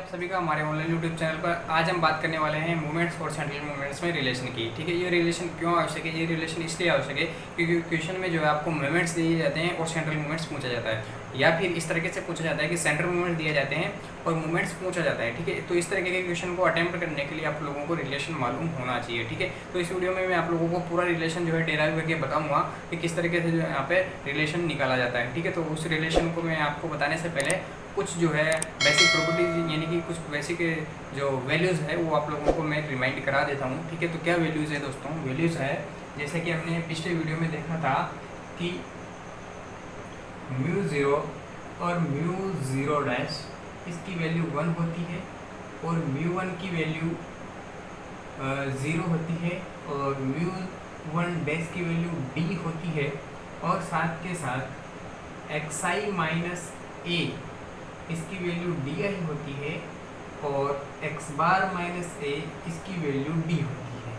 सभी का हमारे ऑनलाइन यूट्यूब चैनल पर। आज हम बात करने वाले हैं मूवमेंट्स और सेंट्रल मूवमेंट्स में रिलेशन की। ठीक है, ये रिलेशन क्यों आवश्यक है? ये रिलेशन इसलिए आवश्यक है क्योंकि क्वेश्चन में जो है आपको मूवमेंट्स दिए जाते हैं और सेंट्रल मूवमेंट्स पूछा जाता है, या फिर इस तरीके से पूछा जाता है कि सेंट्रल मूवमेंट दिए जाते हैं और मूवमेंट्स पूछा जाता है। ठीक है, तो इस तरीके के क्वेश्चन को अटेम्प्ट करने के लिए आप लोगों को रिलेशन मालूम होना चाहिए। ठीक है, तो इस वीडियो में मैं आप लोगों को पूरा रिलेशन जो है डेराइव करके बताऊंगा कि किस तरीके से जो है यहाँ पे रिलेशन निकाला जाता है। ठीक है, तो उस रिलेशन को मैं आपको बताने से पहले कुछ जो है बेसिक प्रॉपर्टीज यानी कि कुछ बेसिक जो वैल्यूज़ है वो आप लोगों को मैं रिमाइंड करा देता हूँ। ठीक है, तो क्या वैल्यूज़ है दोस्तों? वैल्यूज़ है जैसे कि हमने पिछले वीडियो में देखा था कि म्यू ज़ीरो और म्यू ज़ीरो डैश इसकी वैल्यू 1 होती है और म्यू 1 की वैल्यू 0 होती है और म्यू 1 डैश की वैल्यू d होती है और साथ के साथ xi माइनस a इसकी वैल्यू di होती है और x बार माइनस a इसकी वैल्यू d होती है।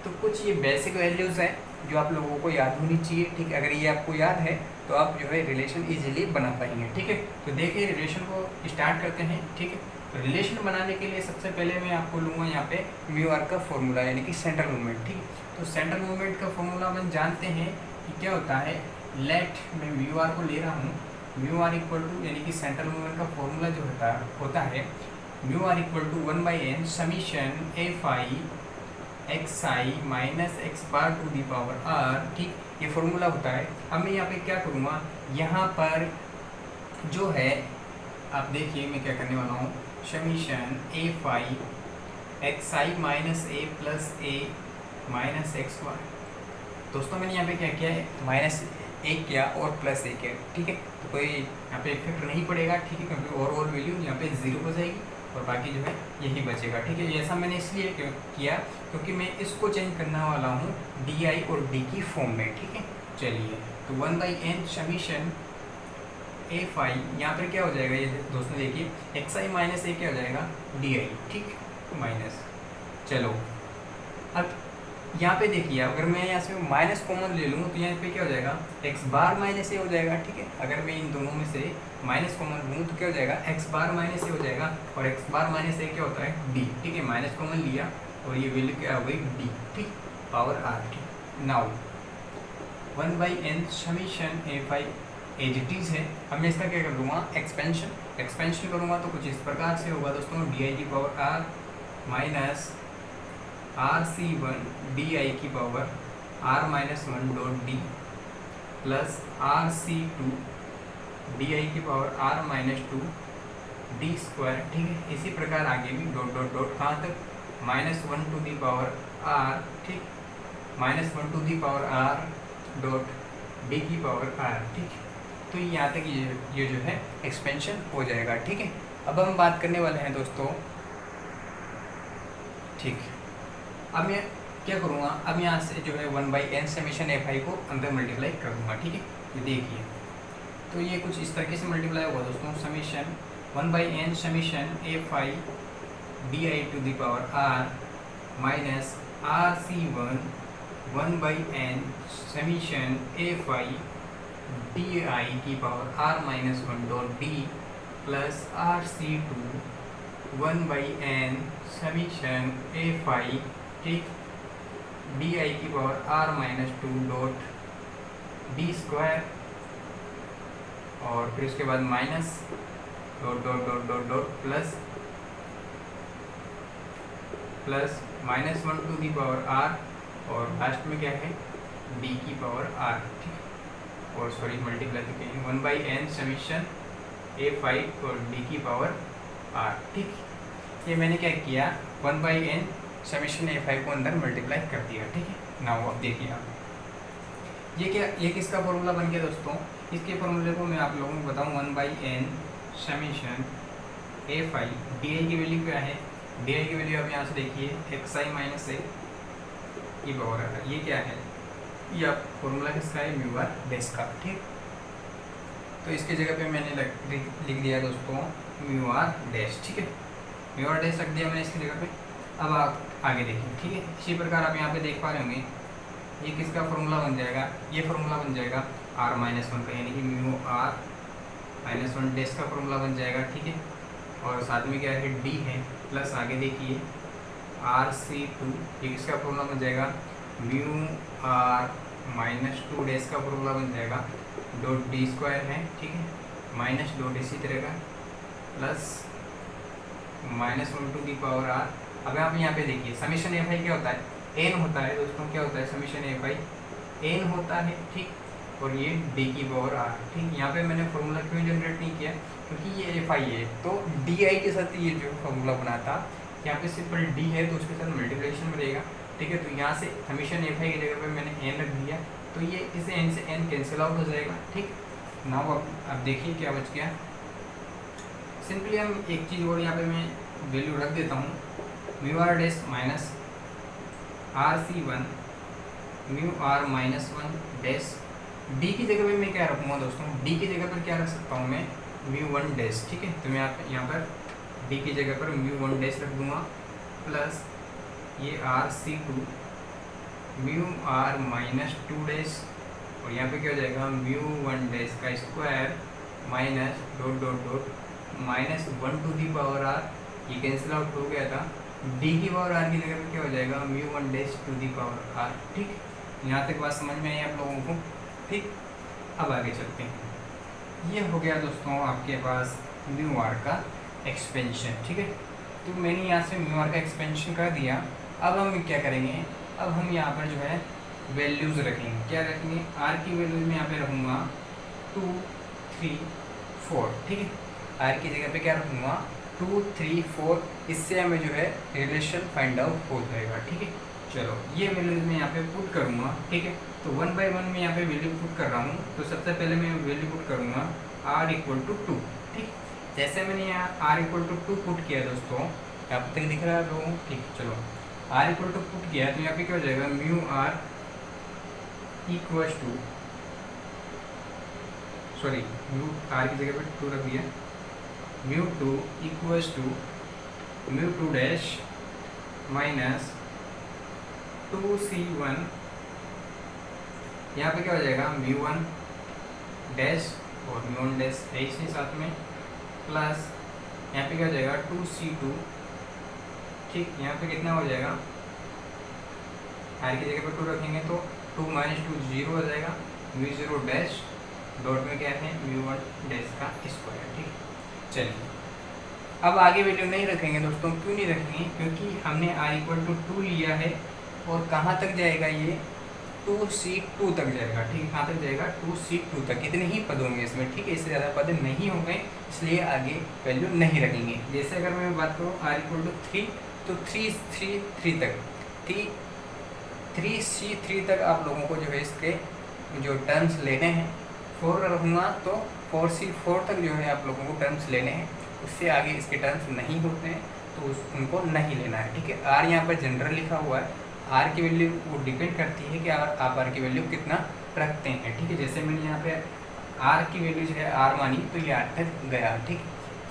तो कुछ ये बेसिक वैल्यूज़ हैं जो आप लोगों को याद होनी चाहिए। ठीक, अगर ये आपको याद है तो आप जो है रिलेशन इजीली बना पाएंगे। ठीक है, तो देखिए रिलेशन को स्टार्ट करते हैं। ठीक है, तो रिलेशन बनाने के लिए सबसे पहले मैं आपको लूँगा यहाँ पे म्यू आर का फॉर्मूला यानी कि सेंट्रल मूवमेंट। ठीक, तो सेंट्रल मूवमेंट का फॉर्मूला अपन जानते हैं कि क्या होता है। लेट मैं म्यू आर को ले रहा हूँ, म्यू आर इक्वल टू यानी कि सेंट्रल मूवमेंट का फॉर्मूला जो होता है mu r equal to 1/n summation F i x i minus x bar to the power r. ठीक, ये फॉर्मूला होता है। अब मैं यहाँ पे क्या करूँगा, यहाँ पर जो है आप देखिए मैं क्या करने वाला हूँ, summation F i x i minus a plus a minus x y. दोस्तों मैंने यहाँ पे क्या किया है, माइनस एक किया और प्लस एक है। ठीक है, तो कोई यहाँ पे इफेक्ट नहीं पड़ेगा। ठीक है, क्योंकि ओवरऑल वैल्यू यहाँ पे 0 हो जाएगी और बाकी जो है यही बचेगा। ठीक है, ऐसा मैंने इसलिए किया क्योंकि मैं इसको चेंज करने वाला हूँ डी आई और डी की फॉर्म में। ठीक है, चलिए तो 1/n समीशन एफ आई यहाँ पर क्या हो जाएगा, ये दोस्तों देखिए एक्स आई माइनस ए क्या हो जाएगा डी आई। ठीक, माइनस, चलो अब यहाँ पे देखिए अगर मैं यहाँ से माइनस कॉमन ले लूँ तो यहाँ पे क्या हो जाएगा एक्स बार माइनस ए हो जाएगा। ठीक है, अगर मैं इन दोनों में से माइनस कॉमन लूँ तो क्या हो जाएगा एक्स बार माइनस ए हो जाएगा और एक्स बार माइनस ए क्या होता है डी। ठीक है, माइनस कॉमन लिया और ये वैल्यू क्या हो गई डी। ठीक, पावर आर। ठीक, now 1/n summation F i as it is है। अब मैं इसका क्या कर दूँगा, एक्सपेंशन करूँगा तो कुछ इस प्रकार से होगा दोस्तों, डी आई की power R minus R C one D I की power R minus one dot D plus R C two D I की power R minus two D square. ठीक है, इसी प्रकार आगे भी डॉट डॉट डॉट कहाँ तक -1 टू दी पावर आर। ठीक, -1 to the power r dot d की पावर आर। ठीक, तो यहाँ तक ये जो है एक्सपेंशन हो जाएगा। ठीक है, अब हम बात करने वाले हैं दोस्तों। ठीक, अब मैं क्या करूँगा, अब यहाँ से जो है 1/n समीशन एफ आई को अंदर मल्टीप्लाई कर दूँगा। ठीक है, ये देखिए तो ये कुछ इस तरीके से मल्टीप्लाई होगा दोस्तों, summation 1/n summation F I D I to the power R minus R C one 1/n summation F I D I की power R minus one dot D plus R C two 1/n summation F I ठीक D I की power R minus two dot D square और फिर उसके बाद minus dot dot dot dot dot plus -1 to the power R और last में क्या है डी की पावर आर। ठीक, और सॉरी मल्टीप्लाई तो कहेंगे 1/n समीशन एफ आई और डी की पावर आर। ठीक, ये मैंने क्या किया 1/n समीशन एफ आई को अंदर मल्टीप्लाई कर दिया। ठीक है, नाउ अब देखिए आप ये किसका फॉर्मूला बन गया दोस्तों, इसके फॉर्मूले को मैं आप लोगों को बताऊँ 1/n summation F I D I की वैल्यू क्या है, डी आई की वैल्यू आप यहाँ से देखिए एक्स आई माइनस ए की पावर आर। ये क्या है, ये आप फॉर्मूला किसका है म्यू आर डैश का। ठीक, तो इसकी जगह पे मैंने लिख दिया दोस्तों म्यू आर डैश। ठीक है, म्यू आर डैश रख दिया मैंने इसकी जगह पे। अब आप आगे देखिए। ठीक है, इसी प्रकार आप यहाँ पे देख पा रहे होंगे ये किसका फॉर्मूला बन जाएगा, ये फॉर्मूला बन जाएगा r-1 का यानी कि म्यू r-1 डैश का फॉर्मूला बन जाएगा। ठीक है, और साथ में क्या है डी है, प्लस आगे देखिए RC2, ये किसका फॉर्मूला बन जाएगा म्यू आर माइनस 2 डैश का फॉर्मूला बन जाएगा, डॉट डी स्क्वायर है, ठीक है, माइनस डॉट इसी तरह का plus minus 1 to the power r. अब आप यहाँ पे देखिए समीशन एफ आई क्या होता है, एन होता है दोस्तों, क्या होता है समीशन एफ आई एन होता है, ठीक, और ये डी की पावर आर, ठीक। यहाँ पे मैंने फॉर्मूला क्यों जनरेट नहीं किया, क्योंकि ये एफ आई है, तो डी आई के साथ ये जो फॉर्मूला बना था, यहाँ पे सिंपल डी है तो उसके साथ मल्टीप्लिकेशन बनेगा, ठीक है। तो यहाँ से समीशन एफ आई की जगह पे मैंने एन रख दिया, तो ये इसे एन से एन कैंसिल आउट हो जाएगा, ठीक। नाउ अब देखिए क्या बच गया, सिंपली हम एक चीज़ और यहाँ पे मैं वैल्यू रख देता हूँ, mu r dash minus RC1 mu r minus 1 dash, d की जगह पे मैं क्या रखूँगा दोस्तों, डी की जगह पर क्या रख सकता हूँ मैं म्यू 1 डैश, ठीक है। तो मैं यहाँ पर डी की जगह पर म्यू 1 डैश रख दूँगा, प्लस ये RC2 mu r minus 2 dash, और यहाँ पे क्या हो जाएगा म्यू 1 डैश का square minus dot dot dot minus 1 to the power r, ये कैंसिल आउट हो गया था, डी की पावर आर की जगह पे क्या हो जाएगा mu 1 dash to the power r, ठीक। यहाँ तक बात समझ में आई आप लोगों को, ठीक। अब आगे चलते हैं, ये हो गया दोस्तों आपके पास म्यू आर का एक्सपेंशन, ठीक है। तो मैंने यहाँ से म्यू आर का एक्सपेंशन कर दिया। अब हम क्या करेंगे, अब हम यहाँ पर जो है वैल्यूज़ रखेंगे, क्या रखेंगे, आर की वैल्यूज में यहाँ पे रखूँगा 2 3 4, ठीक है। आर की जगह पे क्या रखूँगा 2 3 4, इससे हमें जो है रिलेशन फाइंड आउट हो जाएगा, ठीक है। चलो ये वैल्यूज मैं यहाँ पे पुट करूँगा, ठीक है। तो 1 बाय 1 में यहाँ पे वैल्यू पुट कर रहा हूँ, तो सबसे पहले मैं वैल्यू पुट करूँगा r इक्वल टू 2, ठीक। जैसे मैंने यहाँ r इक्वल टू 2 पुट किया दोस्तों, यहाँ तक दिख रहा है आप लोगों को, ठीक। चलो r इक्वल टू पुट किया तो यहाँ पे क्या हो जाएगा mu r equal to, sorry mu r की जगह पे 2 रख दिया, mu 2 equals to mu 2 dash minus 2c1, यहाँ पे क्या हो जाएगा म्यू 1 डैश और म्यू 1 डैश है इसी साथ में, प्लस यहाँ पे क्या हो जाएगा 2c2, ठीक। यहाँ पे कितना हो जाएगा, आर की जगह पे 2 रखेंगे तो 2 माइनस 2 0 हो जाएगा, म्यू 0 डैश डॉट में क्या है म्यू 1 डैश का स्क्वायर, ठीक। चलिए अब आगे वैल्यू नहीं रखेंगे दोस्तों, क्यों नहीं रखेंगे, क्योंकि हमने r इक्वल टू 2 लिया है, और कहाँ तक जाएगा ये 2c2 तक जाएगा, ठीक। कहाँ तक जाएगा 2c2 तक, इतने ही पद होंगे इसमें, ठीक है। इससे ज़्यादा पद नहीं होंगे, इसलिए आगे वैल्यू नहीं रखेंगे। जैसे अगर मैं बात करूँ r इक्वल टू 3, तो 3 तक 3c3 तक आप लोगों को जो है इसके जो टर्म्स लेने हैं, 4 रखूँगा तो 4c4 तक जो है आप लोगों को टर्म्स लेने हैं, उससे आगे इसके टर्म्स नहीं होते हैं तो उनको नहीं लेना है, ठीक है। आर यहाँ पर जनरल लिखा हुआ है, आर की वैल्यू वो डिपेंड करती है कि आप आर की वैल्यू कितना रखते हैं, ठीक है। जैसे मैंने यहाँ पे आर की वैल्यू जो है आर मानी तो ये 8 तक गया, ठीक।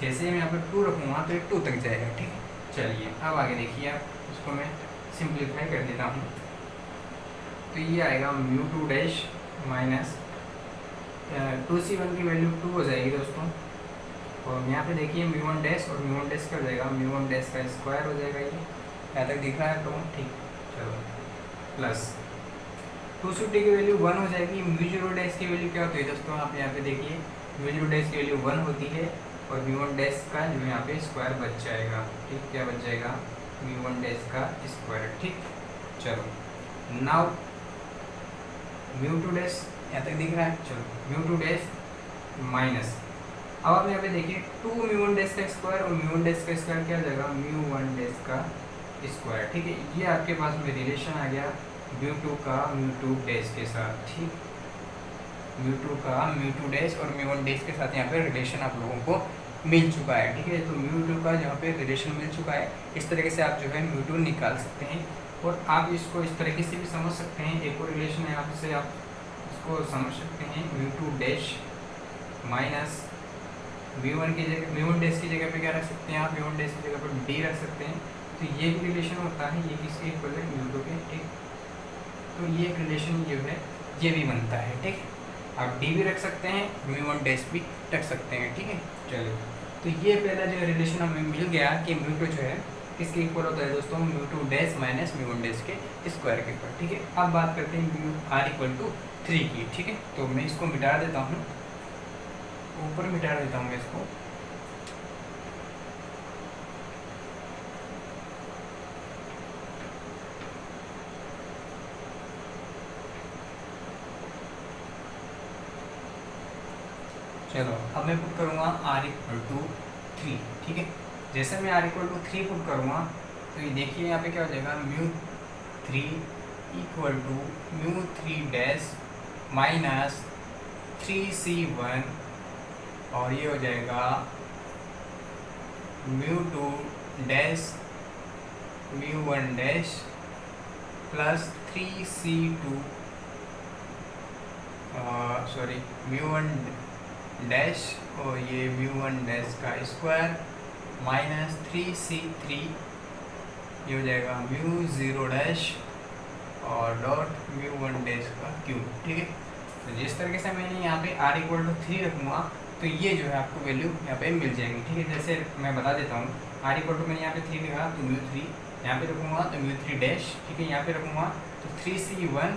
जैसे मैं यहाँ पर 2 रखूँगा तो ये 2 तक जाएगा, ठीक है। चलिए अब आगे देखिए आप, इसको मैं सिंप्लीफाई कर देता हूँ, तो ये आएगा म्यू 2 डैश माइनस 2c1 की वैल्यू 2 हो जाएगी दोस्तों, और यहाँ पे देखिए म्यू 1 डैश और म्यू 1 डैश क्या हो जाएगा म्यू 1 डैश का स्क्वायर हो जाएगा, ये यहाँ तक दिख रहा है तो ठीक। चलो प्लस 2c2 की वैल्यू 1 हो जाएगी, म्यू 0 डैश की वैल्यू क्या होती है दोस्तों, आप यहाँ पे देखिए म्यू 0 डैश की वैल्यू 1 होती है, और म्यू 1 डैश का जो यहाँ पे स्क्वायर बच जाएगा, ठीक। क्या बच जाएगा म्यू 1 डैश का स्क्वायर, ठीक। चलो नाउ म्यू 2 डैश यहाँ तक दिख रहा है, चलो म्यू 2 डैश माइनस, अब आप यहाँ पे देखिए 2 म्यू 1 डैश का स्क्वायर और म्यू 1 डैश का स्क्वायर क्या हो जाएगा म्यू 1 डैश का स्क्वायर, ठीक है। ये आपके पास में रिलेशन आ गया म्यू 2 का म्यू 2 डैश के साथ, ठीक। म्यू 2 का म्यू 2 डैश और म्यू 1 डैश के साथ यहाँ पे रिलेशन आप लोगों को मिल चुका है, ठीक है। तो म्यू 2 का यहाँ पे रिलेशन मिल चुका है, इस तरीके से आप जो है म्यू 2 निकाल सकते हैं, और आप इसको इस तरीके से भी समझ सकते हैं। एक और रिलेशन है, यहाँ से आप इसको समझ सकते हैं म्यू 2 डैश माइनस म्यू 1 की जगह म्यू 1 डैश की जगह पे क्या रख सकते हैं आप, म्यू 1 डैश की जगह पर डी रख सकते हैं, तो ये भी रिलेशन होता है, ये किसके इक्वल है म्यू 2 के, ठीक। तो ये एक रिलेशन जो है ये भी बनता है, ठीक। आप डी भी रख सकते हैं, म्यू 1 डैश भी रख सकते हैं, ठीक है। चलिए तो ये पहला जो रिलेशन हमें मिल गया कि म्यू टू जो है किसके इक्वल होता है दोस्तों, mu two dash minus mu one dash के स्क्वायर के ऊपर। ठीक है, अब बात करते हैं म्यू आर इक्वल टू 3 की। ठीक है, तो मैं इसको मिटा देता हूँ, ऊपर मिटा देता हूँ मैं इसको। चलो अब मैं पुट करूँगा आर इक्वल टू 3। ठीक है, जैसे मैं आर इक्वल टू 3 पुट करूँगा तो ये देखिए यहाँ पे क्या हो जाएगा, mu 3 equal to mu 3 dash minus 3c1 और ये हो जाएगा mu 2 dash mu 1 dash plus 3c2 sorry mu 1 dash और ये म्यू 1 डैश का स्क्वायर माइनस 3c3 ये हो जाएगा म्यू 0 डैश और डॉट म्यू 1 डैश का क्यूब। ठीक है, तो जिस तरीके से मैंने यहाँ पे r इक्वल टू 3 रखूँगा तो ये जो है आपको वैल्यू यहाँ पे मिल जाएगी। ठीक है, जैसे मैं बता देता हूँ, r इक्वल टू मैंने यहाँ पे 3 लिखा तो म्यू 3 यहाँ पे रखूँगा तो म्यू 3 डैश। ठीक है, यहाँ पे रखूँगा तो 3c1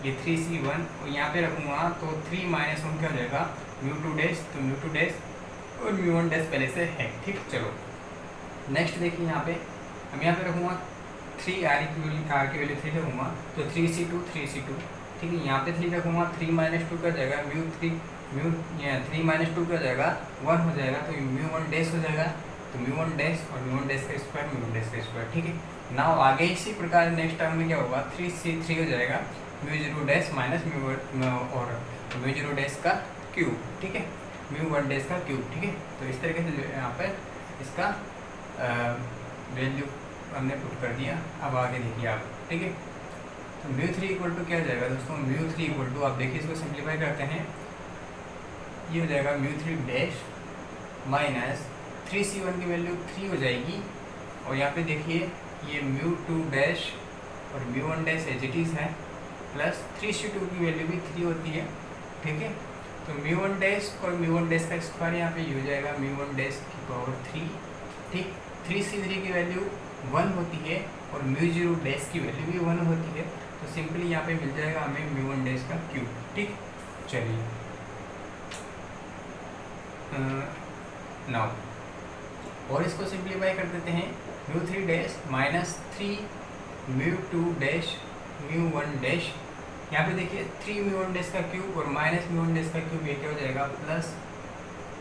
ये 3c1 और यहाँ पे रखूँगा तो 3 माइनस 1 क्या हो जाएगा, म्यू 2 डैश तो म्यू 2 डैश और म्यू 1 डैश पहले से है। ठीक, चलो नेक्स्ट देखिए यहाँ पे हम यहाँ पे रखूँगा 3 r की वैल्यू 3 रखूँगा तो 3c2 3c2। ठीक है, यहाँ पे 3 रखूँगा 3 माइनस 2 क्या हो जाएगा, म्यू 3 माइनस 2 क्या हो जाएगा 1 हो जाएगा तो म्यू 1 डैश हो जाएगा तो म्यू 1 डैश और म्यू 1 डैश का स्क्वायर म्यू 1 डैश का स्क्वायर। ठीक है, नाउ आगे इसी प्रकार नेक्स्ट टर्म में क्या होगा, 3c3 हो जाएगा mu 0 dash minus mu 0 dash का क्यूब। ठीक है, म्यू 1 डैश का क्यूब। ठीक है, तो इस तरीके से यहाँ पर इसका वैल्यू हमने पुट कर दिया। अब आगे देखिए आप। ठीक है, तो म्यू 3 इक्वल टू क्या हो जाएगा दोस्तों, म्यू 3 इक्वल टू आप देखिए इसको सिंप्लीफाई करते हैं, ये हो जाएगा म्यू 3 डैश माइनस 3c1 की वैल्यू 3 हो जाएगी और यहाँ पे देखिए ये म्यू 2 डैश और mu 1 dash as it is है प्लस 3c2 की वैल्यू भी 3 होती है। ठीक है, तो म्यू 1 डैश और म्यू 1 डैश का स्क्वायर यहाँ पे ये हो जाएगा म्यू 1 डैश की पावर 3। ठीक, 3c3 की वैल्यू 1 होती है और म्यू 0 डैश की वैल्यू भी 1 होती है, तो सिंपली यहाँ पे मिल जाएगा हमें म्यू 1 डैश का क्यूब। ठीक, चलिए नाउ और इसको सिंप्लीफाई कर देते हैं, mu 3 dash minus 3 mu 2 dash mu 1 dash. यहाँ पे देखिए 3 म्यू 1 डैश का क्यूब और माइनस म्यू 1 डैश का क्यूब, ये क्या हो जाएगा प्लस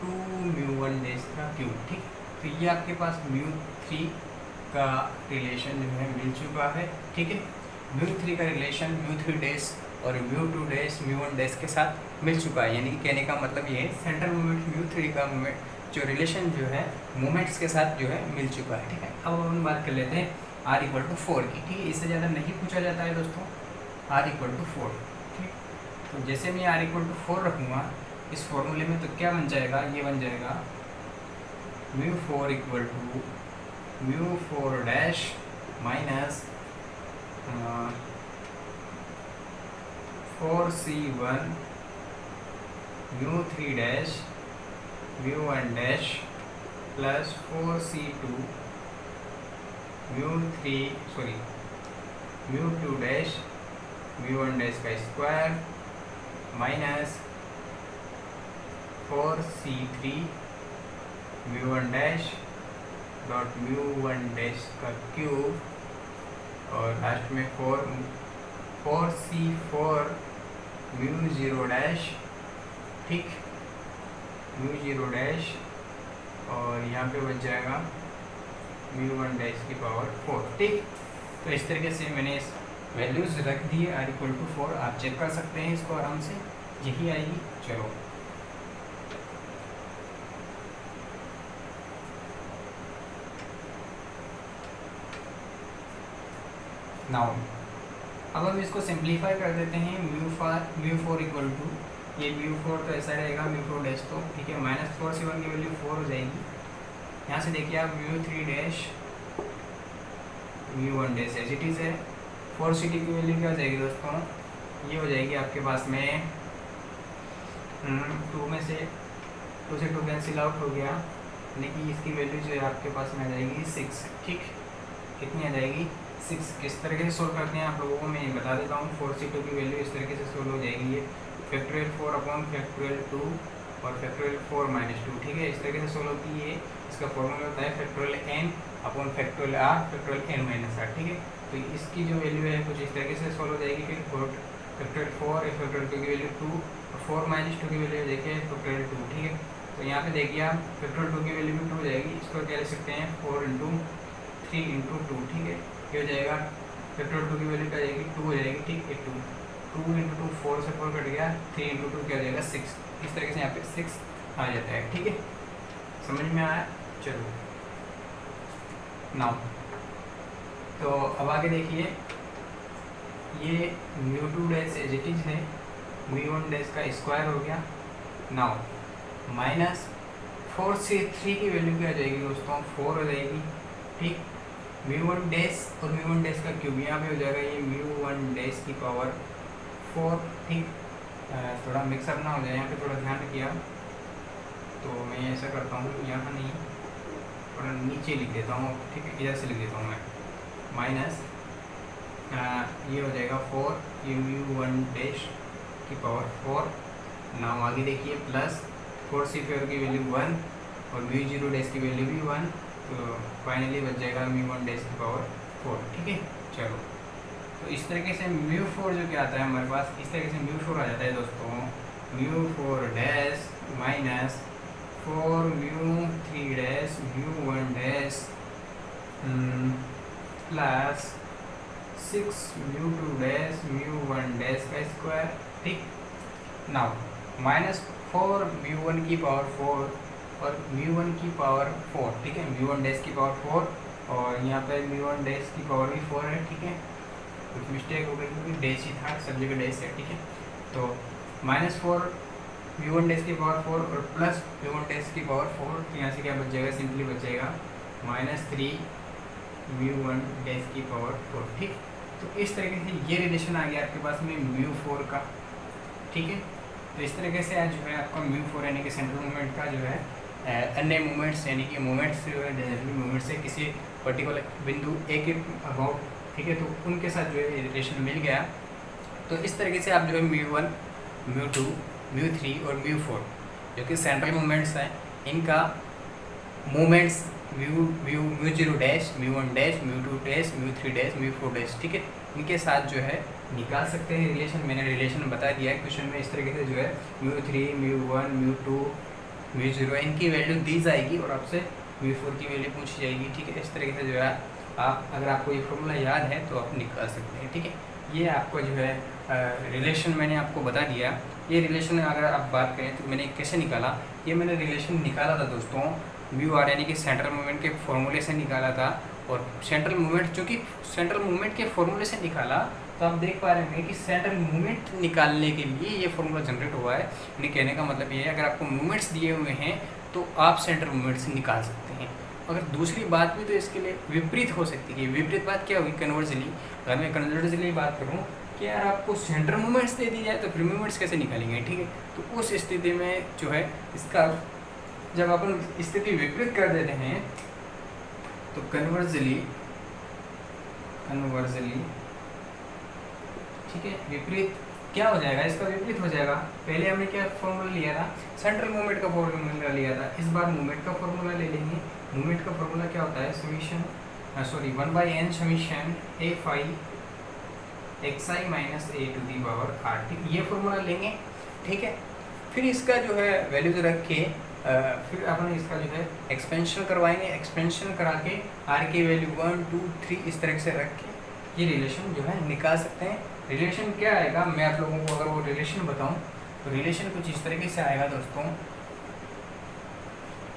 2 म्यू 1 डैश का क्यूब। ठीक, तो ये आपके पास म्यू 3 का रिलेशन जो है मिल चुका है। ठीक है, म्यू 3 का रिलेशन म्यू 3 डैश और म्यू 2 डैश म्यू 1 डैश के साथ मिल चुका है, यानी कि कहने का मतलब ये है सेंट्रल मोमेंट म्यू 3 का मोमेंट जो रिलेशन जो है मोमेंट्स के साथ जो है मिल चुका है। ठीक है, अब हम बात कर लेते हैं r इक्वल टू 4 की। ठीक है, इससे ज़्यादा नहीं पूछा जाता है दोस्तों, r इक्वल टू 4। ठीक, तो जैसे मैं r इक्वल टू 4 रखूँगा इस फॉर्मूले में तो क्या बन जाएगा, ये बन जाएगा mu 4 equal to mu 4 dash minus 4c1 mu 3 dash mu 1 dash plus 4c2 mu 2 dash mu 1 dash का square minus 4c3 mu 1 dash dot mu 1 dash का क्यूब और लास्ट में 4c4 म्यू 0 डैश। ठीक, म्यू 0 डैश और यहाँ पे बच जाएगा म्यू 1 डैश की पावर 4। ठीक, तो इस तरीके से मैंने इस वैल्यूज़ रख दी है r इक्वल टू 4, आप चेक कर सकते हैं इसको आराम से, यही आएगी। चलो नाउ अब हम इसको सिंप्लीफाई कर देते हैं, म्यू 4 इक्वल टू ये म्यू 4 तो ऐसा रहेगा म्यू 4 डैश तो ठीक है माइनस 4c1 की वैल्यू 4 हो जाएगी। यहाँ से देखिए आप mu 3 dash mu 1 dash as it is है, 4c2 की वैल्यू क्या हो जाएगी दोस्तों, ये हो जाएगी आपके पास में 2 में से 2 से 2 कैंसिल आउट हो गया यानी कि इसकी वैल्यू जो है आपके पास में आ जाएगी 6। ठीक, कितनी आ जाएगी 6। किस तरीके से सोल्व करते हैं आप लोगों को मैं बता देता हूँ। 4c2 की वैल्यू इस तरीके से सोल्व हो जाएगी, ये फैक्टोरियल 4 अपॉन फैक्टोरियल 2 और फैक्टोरियल 4 माइनस 2। ठीक है, इस तरीके से सोल्व होती है। इसका फॉर्मूला होता है factorial n upon factorial r factorial n minus r। ठीक है, तो इसकी जो वैल्यू है कुछ इस तरीके से सोल्व हो जाएगी। फिर फैक्टोरियल 4 फैक्टोरियल 2 की वैल्यू 2 और 4 माइनस 2 की वैल्यू देखिए फैक्टोरियल 2। ठीक है, तो यहाँ पे देखिए आप फैक्टोरियल 2 की वैल्यू भी 2 हो जाएगी। इसको क्या लिख सकते हैं 4 इंटू 3 इंटू 2। ठीक है, ये हो जाएगा फैक्टोरियल 2 की वैल्यू क्या जाएगी 2 हो जाएगी। ठीक है, 2 इंटू 2 4 से 4 कट गया, 3 इंटू 2 क्या हो जाएगा 6। इस तरीके से यहाँ पे 6 आ जाता है। ठीक है, समझ में आया। चलो नाउ तो अब आगे देखिए, ये μ2 डैश एज इट इज है, μ1 डैश का स्क्वायर हो गया। नाउ माइनस 4 से 3 की वैल्यू क्या आ जाएगी दोस्तों 4 हो जाएगी। ठीक, μ1 डैश और μ1 डैश का क्यूब यहाँ पे हो जाएगा ये μ1 डैश की पावर 4। ठीक, थोड़ा मिक्सअप ना हो जाए, यहाँ पे थोड़ा ध्यान रखिए आप। तो मैं ऐसा करता हूँ, यहाँ नहीं थोड़ा नीचे लिख देता हूँ। ठीक है, इधर से लिख देता हूँ मैं माइनस ये हो जाएगा 4 ये μ1 डैश की पावर 4। नाउ आगे देखिए प्लस 4c4 की वैल्यू 1 और μ0 डैश की वैल्यू भी 1, तो फाइनली बच जाएगा μ1 डैश की पावर 4। ठीक है, चलो तो इस तरीके से μ4 जो क्या आता है हमारे पास, इस तरीके से μ4 आ जाता है दोस्तों μ4 dash minus 4 μ3 dash μ1 dash plus 6 μ2 dash μ1 dash का स्क्वायर। ठीक, नाउ माइनस 4 μ1 की पावर 4 और μ1 की पावर 4। ठीक है, μ1 डैश की पावर 4 और यहाँ पे μ1 डैश की पावर भी 4 है। ठीक है, कुछ मिस्टेक हो गई क्योंकि डैश ही था, सब जगह डैश है। ठीक है, तो माइनस 4 μ1 डैश की पावर 4 और प्लस μ1 डैश की पावर 4, तो यहाँ से क्या बच जाएगा, सिंपली बच जाएगा -3 μ1 डैश की पावर 4। ठीक, तो इस तरीके से ये रिलेशन आ गया आपके पास में μ4 का। ठीक है, तो इस तरीके से आज जो है आपका μ4 यानी कि सेंट्रल मूवमेंट का जो है अन्य मूवमेंट्स यानी कि मूवमेंट्स जो है डेरिवेटिव मूवमेंट से किसी पर्टिकुलर बिंदु ए के अबाउट, ठीक है, तो उनके साथ जो है रिलेशन मिल गया। तो इस तरीके से आप जो है μ1 μ2 μ3 और μ4 जो कि सेंट्रल मूवमेंट्स हैं, इनका movements μ0 dash μ1 dash μ2 dash μ3 dash μ4 dash, ठीक है, इनके साथ जो है निकाल सकते हैं रिलेशन। मैंने रिलेशन बता दिया है क्वेश्चन में। इस तरीके से जो है μ3 μ1 μ2 μ0 इनकी वैल्यू दी जाएगी और आपसे μ4 की वैल्यू पूछी जाएगी। ठीक है, इस तरीके से जो है आप, अगर आपको ये फॉर्मूला याद है तो आप निकाल सकते हैं। ठीक है, ये आपको जो है रिलेशन मैंने आपको बता दिया। ये रिलेशन अगर आप बात करें तो मैंने कैसे निकाला, ये मैंने रिलेशन निकाला था दोस्तों μr यानी कि सेंट्रल मूवमेंट के फॉर्मूले से निकाला था। और सेंट्रल मूवमेंट चूँकि सेंट्रल मूवमेंट के फॉर्मूले से निकाला, तो आप देख पा रहे हैं कि सेंट्रल मूवमेंट निकालने के लिए ये फॉर्मूला जनरेट हुआ है। यानी कहने का मतलब ये है, अगर आपको मूवमेंट्स दिए हुए हैं तो आप सेंट्रल मूवमेंट से निकाल सकते हैं। अगर दूसरी बात भी तो इसके लिए विपरीत हो सकती है। विपरीत बात क्या होगी, कन्वर्जली। अगर मैं कन्वर्जली बात करूँ कि यार आपको सेंट्रल मूवमेंट्स दे दी जाए तो फिर मूवमेंट्स कैसे निकालेंगे। ठीक है, तो उस स्थिति में जो है इसका जब अपन स्थिति विपरीत कर देते हैं तो कन्वर्जली, ठीक है, विपरीत क्या हो जाएगा, इसका विपरीत हो जाएगा। पहले हमने क्या फॉर्मूला लिया था, सेंट्रल मूवमेंट का फॉर्मूला लिया था। इस बार मूवमेंट का फॉर्मूला ले लेंगे। मूवमेंट का फॉर्मूला क्या होता है, summation 1/n summation a phi xi minus a to the power r। ठीक, ये फॉर्मूला लेंगे। ठीक है, फिर इसका जो है वैल्यूज रख के फिर अपन इसका जो है एक्सपेंशन करवाएंगे। एक्सपेंशन करा के r की वैल्यू 1 2 3 इस तरह से रख के ये रिलेशन जो है निकाल सकते हैं। रिलेशन क्या आएगा, मैं आप लोगों को अगर वो रिलेशन बताऊं तो रिलेशन कुछ इस तरीके से आएगा दोस्तों।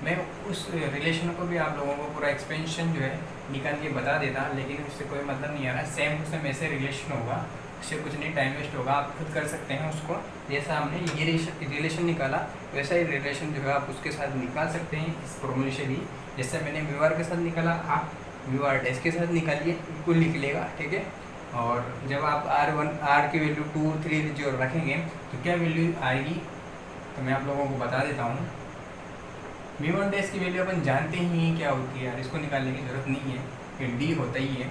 मैं उस रिलेशन को भी आप लोगों को पूरा एक्सपेंशन जो है निकाल के बता देता, लेकिन उससे कोई मतलब नहीं आ रहा। सेम टू सेम ऐसे रिलेशन होगा, उससे कुछ नहीं टाइम वेस्ट होगा। आप खुद कर सकते हैं उसको। जैसा हमने ये रिलेशन निकाला वैसा ही रिलेशन जो है आप उसके साथ निकाल सकते हैं इस फॉर्मूले से भी। जैसे मैंने μr के साथ निकाला, आप μr डैश के साथ निकालिए, बिल्कुल निकलेगा। ठीक है, और जब आप r की वैल्यू 2 3 जो रखेंगे तो क्या वैल्यू आएगी, तो मैं आप लोगों को बता देता हूँ। म्यू वन डैश की वैल्यू अपन जानते ही हैं क्या होती है यार, इसको निकालने की ज़रूरत नहीं है, ये डी होता ही है।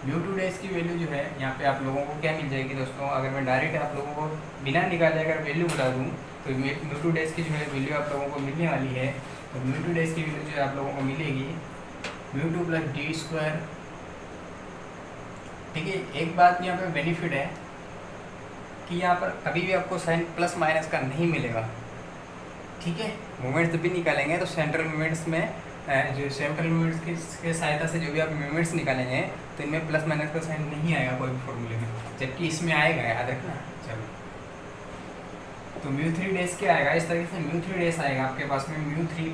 म्यू टू डैश की वैल्यू जो है यहाँ पे आप लोगों को क्या मिल जाएगी दोस्तों, अगर मैं डायरेक्ट आप लोगों को बिना निकाले अगर वैल्यू बता दूँ तो म्यू टू डैश की जो है वैल्यू आप लोगों को मिलने वाली है। तो म्यू टू डैश की वैल्यू जो है आप लोगों को मिलेगी mu two plus D square. ठीक है, एक बात यहाँ पे बेनिफिट है कि यहाँ पर कभी भी आपको साइन प्लस माइनस का नहीं मिलेगा। ठीक है, मूवमेंट्स जब भी निकालेंगे तो सेंट्रल मूवमेंट्स में जो सेंट्रल मूवमेंट्स की सहायता से जो भी आप मूवमेंट्स निकालेंगे तो इनमें प्लस माइनस का साइन नहीं आएगा कोई भी फॉर्मूले में, जबकि इसमें आएगा, याद रखना। चलो, तो म्यू थ्री डैश क्या आएगा, इस तरीके से म्यू थ्री डैश आएगा आपके पास में mu three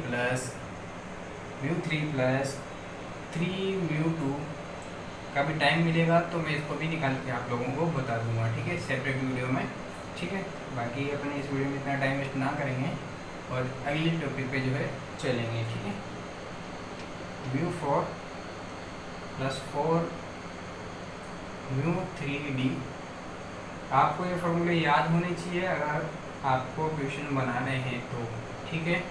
plus three mu two. कभी टाइम मिलेगा तो मैं इसको भी निकाल के आप लोगों को बता दूंगा, ठीक है, सेपरेट वीडियो में। ठीक है, बाकी अपने इस वीडियो में इतना टाइम वेस्ट ना करेंगे और अगले टॉपिक पे जो है चलेंगे। ठीक है, mu four plus four mu three D. आपको ये फॉर्मूले याद होने चाहिए अगर आपको क्वेश्चन बनाने हैं तो। ठीक है,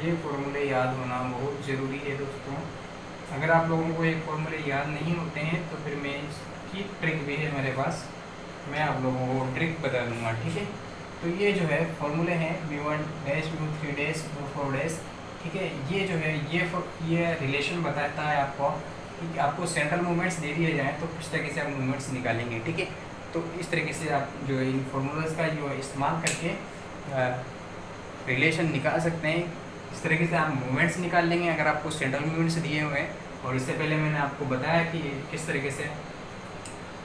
ये फॉर्मूले याद होना बहुत ज़रूरी है दोस्तों। अगर आप लोगों को ये फॉर्मूले याद नहीं होते हैं तो फिर मैं इसकी ट्रिक भी है मेरे पास, मैं आप लोगों को ट्रिक बता दूंगा। ठीक है, तो ये जो है फॉर्मूले हैं mu one dash mu three dash mu four dash. ठीक है, ये जो है ये रिलेशन बताता है आपको कि आपको सेंट्रल मूवमेंट्स दे दिए जाएँ तो किस तरीके से आप मूवमेंट्स निकालेंगे। ठीक है, तो इस तरीके से आप जो इन फॉर्मूलाज का जो इस्तेमाल करके रिलेशन निकाल सकते हैं। इस तरीके से आप मूवमेंट्स निकाल लेंगे अगर आपको सेंट्रल मूवमेंट्स दिए हुए हैं। और इससे पहले मैंने आपको बताया कि किस तरीके से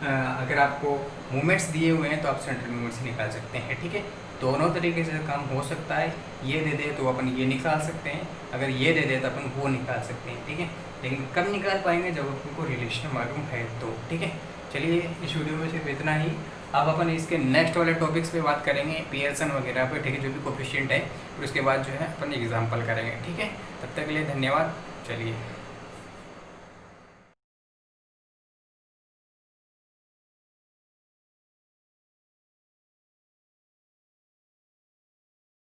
अगर आपको मूवमेंट्स दिए हुए हैं तो आप सेंट्रल मूवमेंट्स निकाल सकते हैं। ठीक है, दोनों तरीके से काम हो सकता है, ये दे दे तो अपन ये निकाल सकते हैं, अगर ये दे दे तो अपन वो निकाल सकते हैं। ठीक है, लेकिन कब निकाल पाएंगे जब आपको रिलेशन मालूम है तो। ठीक है, चलिए इस वीडियो में सिर्फ इतना ही। अब अपन इसके नेक्स्ट वाले टॉपिक्स पे बात करेंगे, पियर्सन वगैरह पे। ठीक है, जो भी कोफिशिएंट है, फिर उसके बाद जो है अपन एग्जाम्पल करेंगे। ठीक है, तब तक के लिए धन्यवाद। चलिए।